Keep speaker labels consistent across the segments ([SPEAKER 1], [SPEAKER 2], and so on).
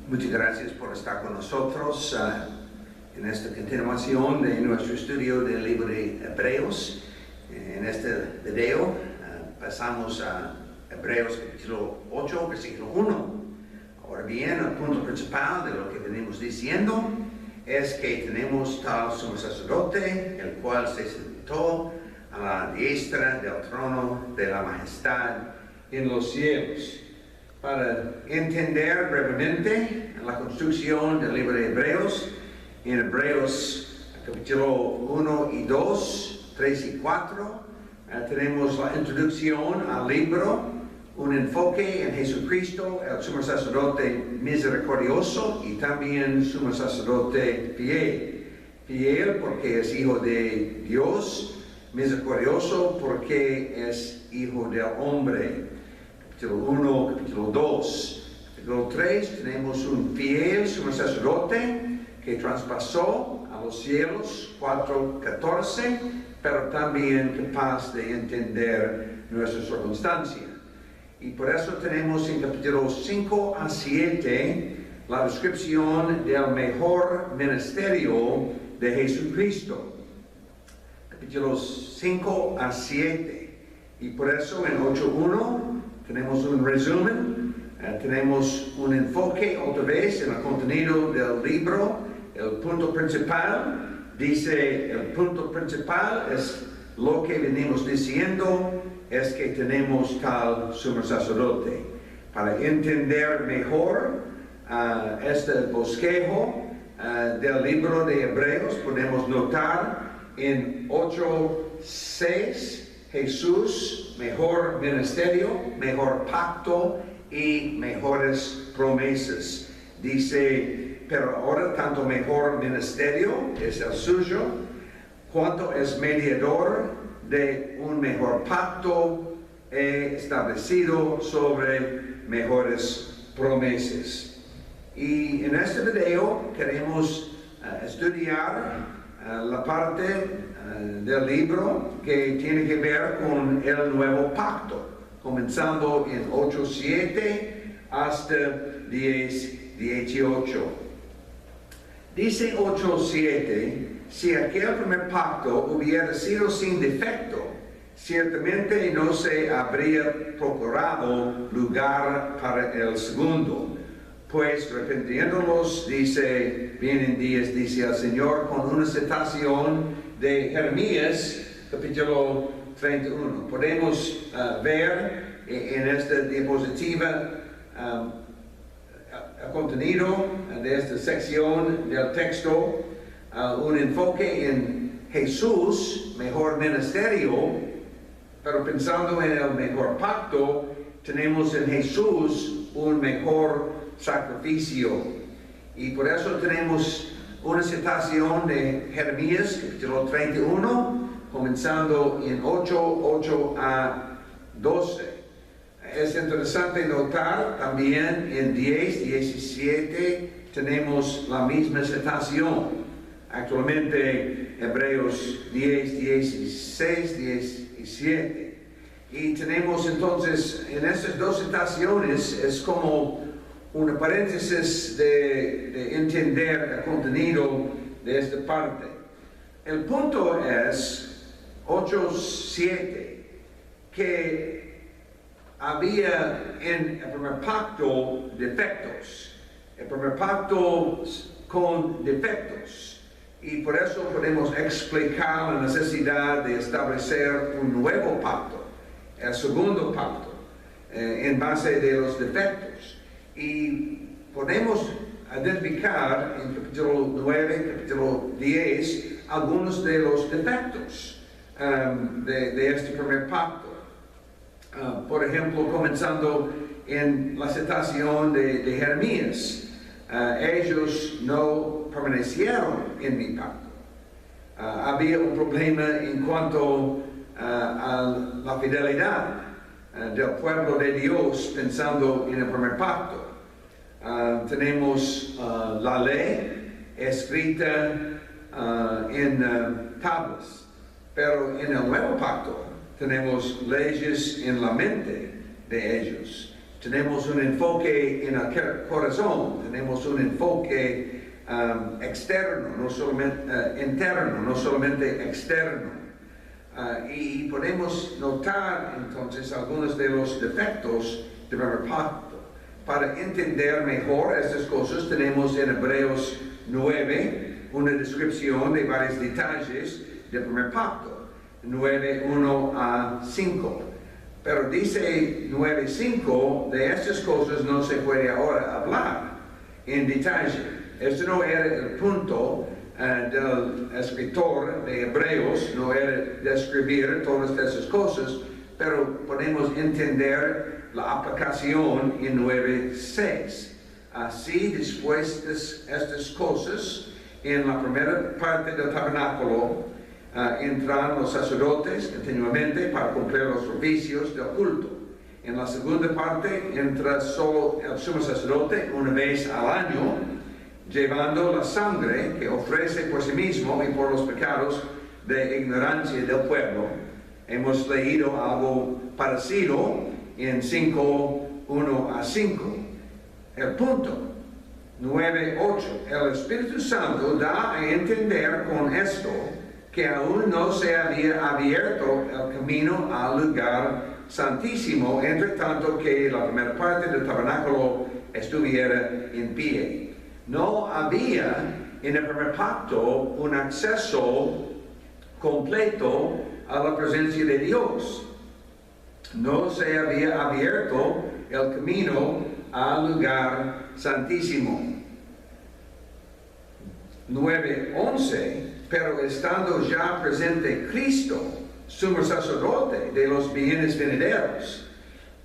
[SPEAKER 1] Muchas gracias por estar con nosotros en esta continuación de nuestro estudio del libro de Hebreos. En este video pasamos a Hebreos capítulo 8, versículo 1. Ahora bien, el punto principal de lo que venimos diciendo es que tenemos tal sumo sacerdote, el cual se sentó a la diestra del trono de la majestad en los cielos. Para entender brevemente la construcción del libro de Hebreos, en Hebreos capítulo 1 y 2, 3 y 4, tenemos la introducción al libro, un enfoque en Jesucristo, el sumo sacerdote misericordioso y también sumo sacerdote fiel. Fiel porque es hijo de Dios, misericordioso porque es hijo del hombre. Capítulo 1, capítulo 2. Capítulo 3 tenemos un fiel sumo sacerdote que traspasó a los cielos, 4:14, pero también capaz de entender nuestra circunstancia. Y por eso tenemos en capítulos 5 a 7 la descripción del mejor ministerio de Jesucristo. Capítulos 5 a 7. Y por eso en 8:1 tenemos un resumen, tenemos un enfoque otra vez en el contenido del libro. El punto principal, dice, el punto principal es lo que venimos diciendo, es que tenemos tal sumo sacerdote. Para entender mejor este bosquejo del libro de Hebreos, podemos notar en 8:6, Jesús, mejor ministerio, mejor pacto y mejores promesas. Dice, pero ahora tanto mejor ministerio es el suyo, cuanto es mediador de un mejor pacto establecido sobre mejores promesas. Y en este video queremos estudiar la parte del libro que tiene que ver con el nuevo pacto, comenzando en 8:7 hasta 10:18. Dice 8:7, si aquel primer pacto hubiera sido sin defecto, ciertamente no se habría procurado lugar para el segundo. Pues arrepintiéndolos, dice, vienen días, dice el Señor, con una citación de Jeremías, capítulo 31. Podemos ver en esta diapositiva el contenido de esta sección del texto, un enfoque en Jesús, mejor ministerio, pero pensando en el mejor pacto, tenemos en Jesús un mejor sacrificio. Y por eso tenemos una citación de Jeremías, capítulo 31, comenzando en 8 a 12. Es interesante notar también en 10:17 tenemos la misma citación. Actualmente Hebreos 10:16, 17. Y tenemos entonces en estas dos citaciones es como una paréntesis de entender el contenido de esta parte. El punto es 8:7 que había en el primer pacto defectos. El primer pacto con defectos. Y por eso podemos explicar la necesidad de establecer un nuevo pacto, el segundo pacto, en base de los defectos. Y podemos identificar en capítulo 9, capítulo 10, algunos de los defectos de este primer pacto. Por ejemplo, comenzando en la citación de Jeremías, ellos no permanecieron en mi pacto. Había un problema en cuanto a la fidelidad del pueblo de Dios pensando en el primer pacto. Tenemos la ley escrita en tablas, pero en el nuevo pacto tenemos leyes en la mente de ellos. tenemos un enfoque en el corazón, tenemos un enfoque externo, no solamente interno, no solamente externo. Y podemos notar entonces algunos de los defectos del primer pacto. Para entender mejor estas cosas tenemos en Hebreos 9 una descripción de varios detalles del primer pacto, 9:1 a 5. Pero dice 9:5, de estas cosas no se puede ahora hablar en detalle. Esto no era el punto del escritor de Hebreos, no era describir todas esas cosas, pero podemos entender la aplicación en 9:6. Así, después de estas cosas, en la primera parte del tabernáculo, entran los sacerdotes continuamente para cumplir los servicios del culto. En la segunda parte entra solo el sumo sacerdote una vez al año, llevando la sangre que ofrece por sí mismo y por los pecados de ignorancia del pueblo. Hemos leído algo parecido en 5:1 a 5. El punto 9:8. El Espíritu Santo da a entender con esto que aún no se había abierto el camino al lugar santísimo, entre tanto que la primera parte del tabernáculo estuviera en pie. No había en el primer pacto un acceso completo a la presencia de Dios. No se había abierto el camino al lugar santísimo. 9:11. Pero estando ya presente Cristo, sumo sacerdote de los bienes venideros,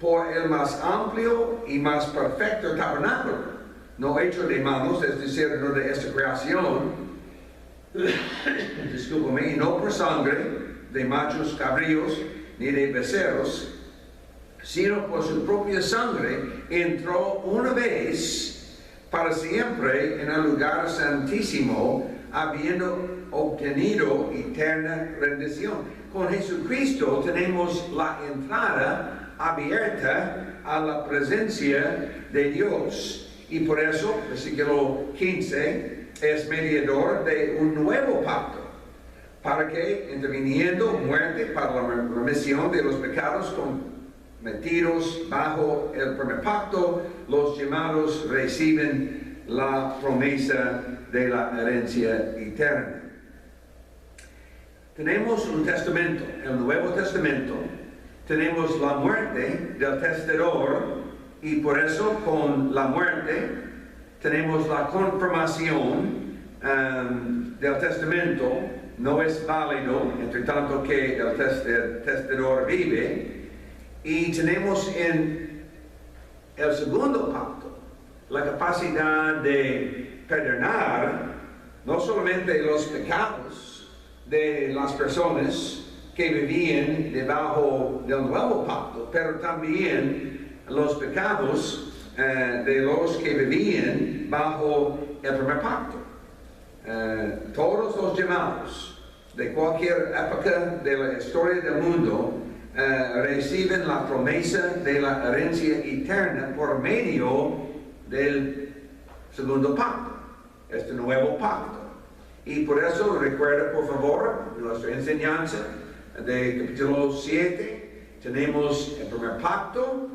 [SPEAKER 1] por el más amplio y más perfecto tabernáculo, no hecho de manos, es decir, no de esta creación, discúlpame, y no por sangre de machos cabríos ni de becerros, sino por su propia sangre, entró una vez para siempre en el lugar santísimo, habiendo obtenido eterna redención. Con Jesucristo tenemos la entrada abierta a la presencia de Dios. Y por eso, versículo 15, es mediador de un nuevo pacto, para que, interviniendo muerte para la remisión de los pecados cometidos bajo el primer pacto, los llamados reciben la promesa de la herencia eterna. Tenemos un testamento, el Nuevo Testamento, tenemos la muerte del testador y por eso con la muerte tenemos la confirmación del testamento, no es válido entre tanto que el testador vive, y tenemos en el segundo pacto la capacidad de perdonar no solamente los pecados de las personas que vivían debajo del nuevo pacto, pero también los pecados de los que vivían bajo el primer pacto. Todos los llamados de cualquier época de la historia del mundo reciben la promesa de la herencia eterna por medio del segundo pacto, este nuevo pacto. Y por eso recuerda por favor nuestra enseñanza de capítulo 7. Tenemos el primer pacto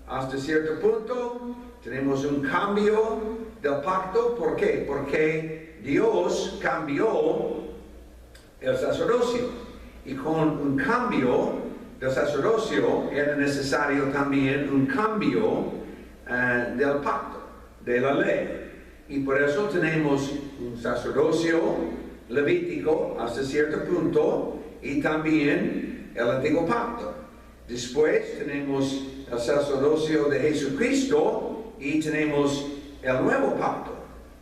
[SPEAKER 1] hasta cierto punto, tenemos un cambio del pacto. ¿Por qué? Porque Dios cambió el sacerdocio, y con un cambio del sacerdocio era necesario también un cambio del pacto, de la ley. Y por eso tenemos un sacerdocio levítico hasta cierto punto y también el antiguo pacto. Después tenemos el sacerdocio de Jesucristo y tenemos el nuevo pacto.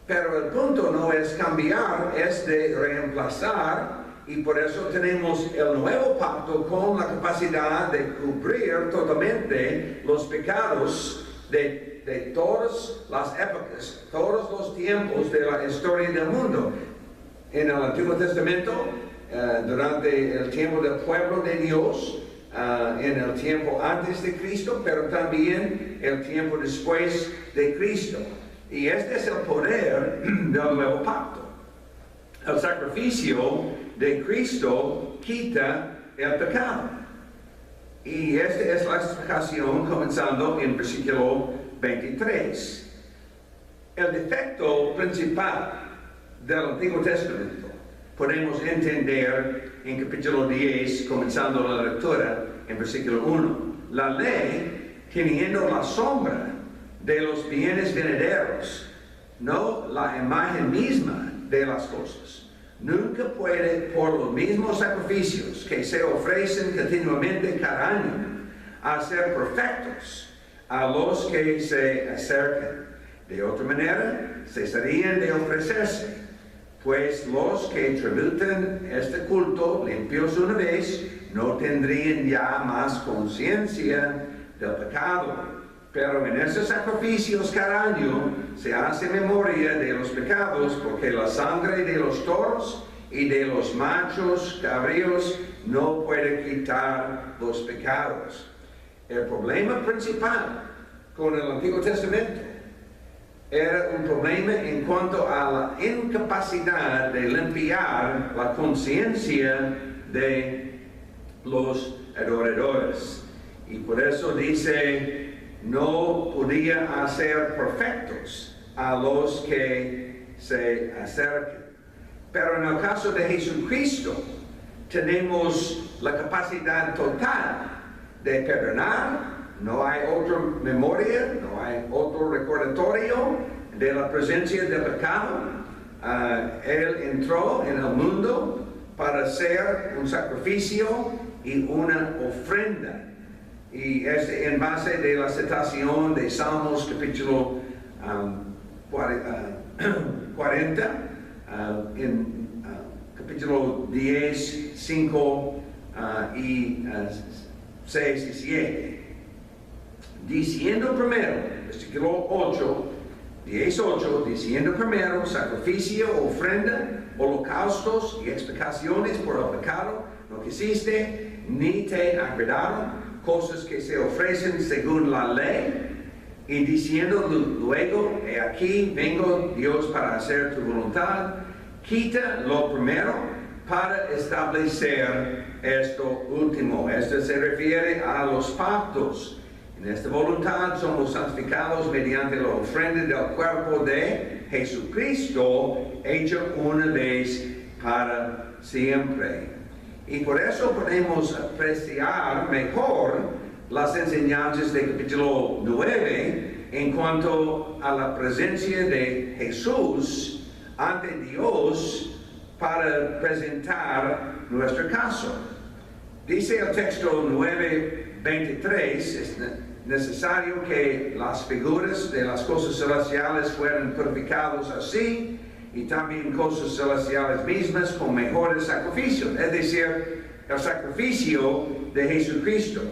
[SPEAKER 1] Pero el punto no es cambiar, es de reemplazar, y por eso tenemos el nuevo pacto con la capacidad de cubrir totalmente los pecados de todas las épocas, todos los tiempos de la historia del mundo. En el Antiguo Testamento, durante el tiempo del pueblo de Dios, en el tiempo antes de Cristo, pero también el tiempo después de Cristo. Y este es el poder del nuevo pacto. El sacrificio de Cristo quita el pecado. Y esta es la explicación comenzando en versículo 23. El defecto principal del Antiguo Testamento podemos entender en capítulo 10, comenzando la lectura en versículo 1. La ley, teniendo la sombra de los bienes venideros, no la imagen misma de las cosas, nunca puede, por los mismos sacrificios que se ofrecen continuamente cada año, hacer perfectos a los que se acercan. De otra manera, cesarían de ofrecerse, pues los que tributan este culto limpios una vez no tendrían ya más conciencia del pecado. Pero en esos sacrificios cada año se hace memoria de los pecados, porque la sangre de los toros y de los machos cabríos no puede quitar los pecados. El problema principal con el Antiguo Testamento era un problema en cuanto a la incapacidad de limpiar la conciencia de los adoradores. Y por eso dice, no podía hacer perfectos a los que se acercan. Pero en el caso de Jesucristo, tenemos la capacidad total de perdonar. No hay otra memoria, no hay otro recordatorio de la presencia del pecado. Él entró en el mundo para hacer un sacrificio y una ofrenda. Y es en base de la citación de Salmos capítulo 40, en capítulo 10, 5 y 6 y 7. Diciendo primero, versículo 8, 18, diciendo primero, sacrificio, ofrenda, holocaustos y expiaciones por el pecado, no quisiste, ni te agradaron, cosas que se ofrecen según la ley, y diciendo luego, he aquí, vengo Dios para hacer tu voluntad, quita lo primero para establecer esto último. Esto se refiere a los pactos. En esta voluntad somos santificados mediante la ofrenda del cuerpo de Jesucristo, hecho una vez para siempre. Y por eso podemos apreciar mejor las enseñanzas del capítulo 9 en cuanto a la presencia de Jesús ante Dios para presentar nuestro caso. Dice el texto 9:23, es necesario que las figuras de las cosas celestiales fueran purificadas así, y también cosas celestiales mismas con mejores sacrificios, es decir, el sacrificio de Jesucristo.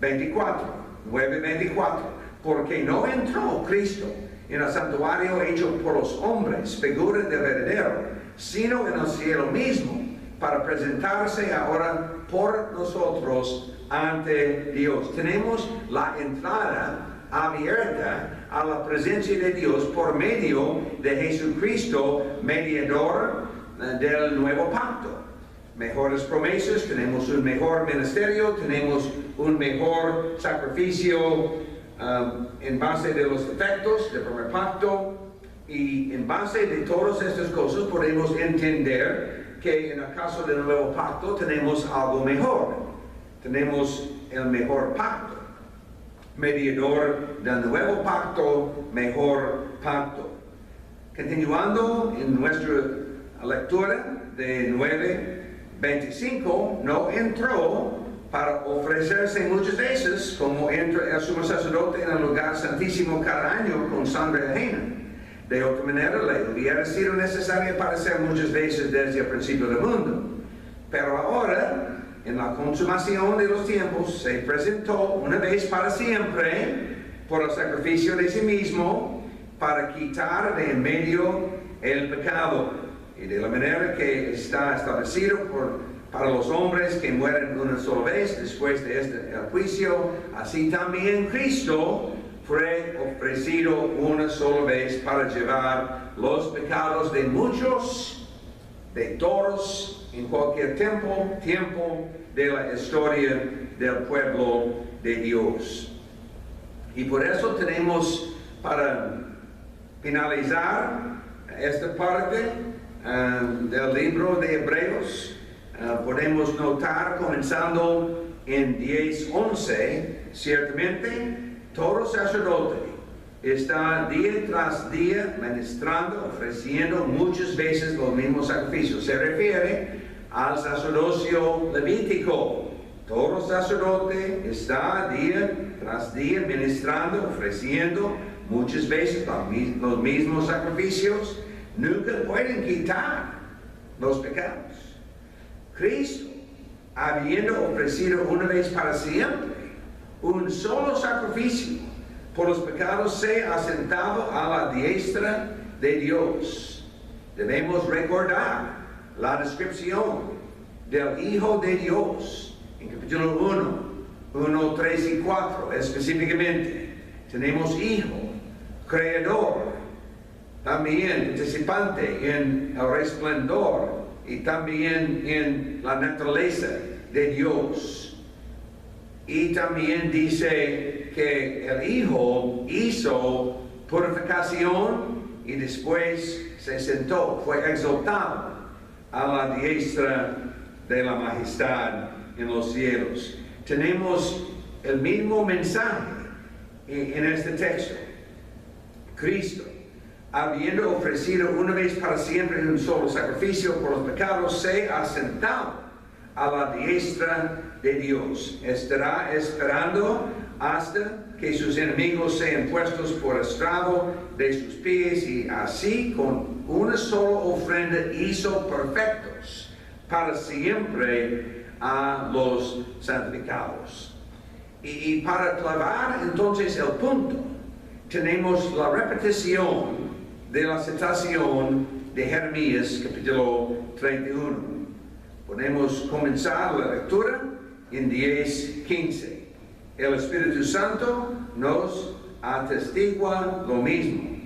[SPEAKER 1] 9:24, porque no entró Cristo en el santuario hecho por los hombres, figura de verdadero, sino en el cielo mismo, para presentarse ahora por nosotros ante Dios. Tenemos la entrada abierta a la presencia de Dios por medio de Jesucristo, mediador del nuevo pacto. Mejores promesas, tenemos un mejor ministerio, tenemos un mejor sacrificio en base de los defectos del primer pacto, y en base de todas estas cosas podemos entender que en el caso del nuevo pacto tenemos algo mejor. Tenemos el mejor pacto. Mediador del nuevo pacto, mejor pacto. Continuando en nuestra lectura de 9:25, no entró para ofrecerse muchas veces como entra el sumo sacerdote en el lugar santísimo cada año con sangre ajena. De otra manera, le hubiera sido necesario aparecer muchas veces desde el principio del mundo. Pero ahora, en la consumación de los tiempos, se presentó una vez para siempre por el sacrificio de sí mismo para quitar de en medio el pecado. Y de la manera que está establecido por para los hombres que mueren una sola vez después de este juicio, así también Cristo fue ofrecido una sola vez para llevar los pecados de muchos, de todos, en cualquier tiempo de la historia del pueblo de Dios. Y por eso tenemos, para finalizar esta parte del libro de Hebreos, podemos notar, comenzando en 10:11, ciertamente todo sacerdote está día tras día ministrando, ofreciendo muchas veces los mismos sacrificios. Se refiere al sacerdocio levítico. Todo sacerdote está día tras día ministrando, ofreciendo muchas veces los mismos sacrificios. Nunca pueden quitar los pecados. Cristo, habiendo ofrecido una vez para siempre un solo sacrificio por los pecados, se ha sentado a la diestra de Dios. Debemos recordar la descripción del Hijo de Dios en capítulo 1, 3 y 4 específicamente. Tenemos Hijo, Creador, también participante en el resplandor y también en la naturaleza de Dios. Y también dice que el Hijo hizo purificación y después se sentó, fue exaltado a la diestra de la majestad en los cielos. Tenemos el mismo mensaje en este texto. Cristo, habiendo ofrecido una vez para siempre un solo sacrificio por los pecados, se ha sentado a la diestra de Dios. Estará esperando hasta que sus enemigos sean puestos por estrado de sus pies, y así con una sola ofrenda hizo perfectos para siempre a los santificados. Y para clavar entonces el punto, tenemos la repetición de la citación de Jeremías capítulo 31. Podemos comenzar la lectura en 10:15. El Espíritu Santo nos atestigua lo mismo,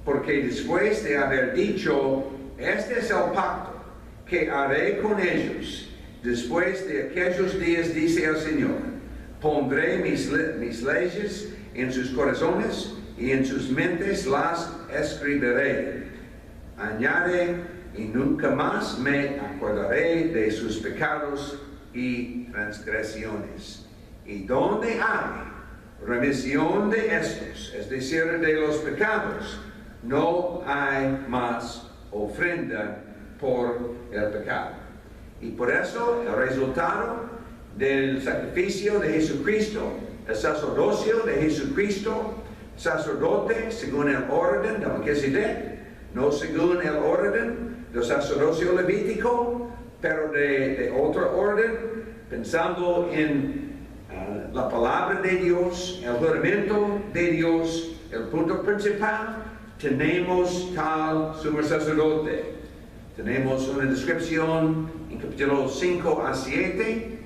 [SPEAKER 1] porque después de haber dicho, este es el pacto que haré con ellos, después de aquellos días, dice el Señor, pondré mis leyes en sus corazones y en sus mentes las escribiré. Añade, y nunca más me acordaré de sus pecados y transgresiones. Y donde hay remisión de estos, es decir, de los pecados, no hay más ofrenda por el pecado. Y por eso el resultado del sacrificio de Jesucristo, el sacerdocio de Jesucristo, sacerdote según el orden de Melquisedec, no según el orden del sacerdocio levítico, pero de otro orden, pensando en la palabra de Dios, el juramento de Dios, el punto principal, tenemos tal sumo sacerdote. Tenemos una descripción en capítulos 5 a 7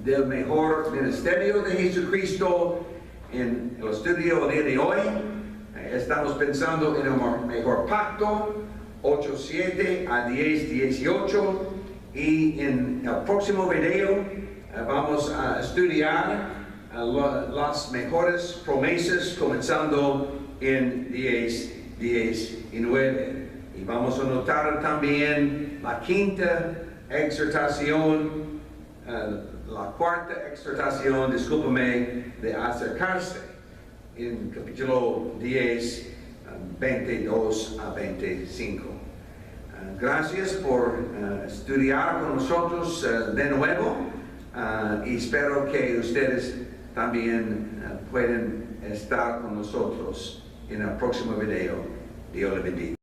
[SPEAKER 1] del mejor ministerio de Jesucristo. En el estudio del día de hoy estamos pensando en el mejor pacto, 8:7 a 10:18, y en el próximo video vamos a estudiar las mejores promesas, comenzando en 10:9. Y vamos a notar también la quinta exhortación, la cuarta exhortación, discúlpame, de acercarse, en capítulo 10, 22 a 25. Gracias por estudiar con nosotros de nuevo, y espero que ustedes también pueden estar con nosotros en el próximo video. Dios le bendiga.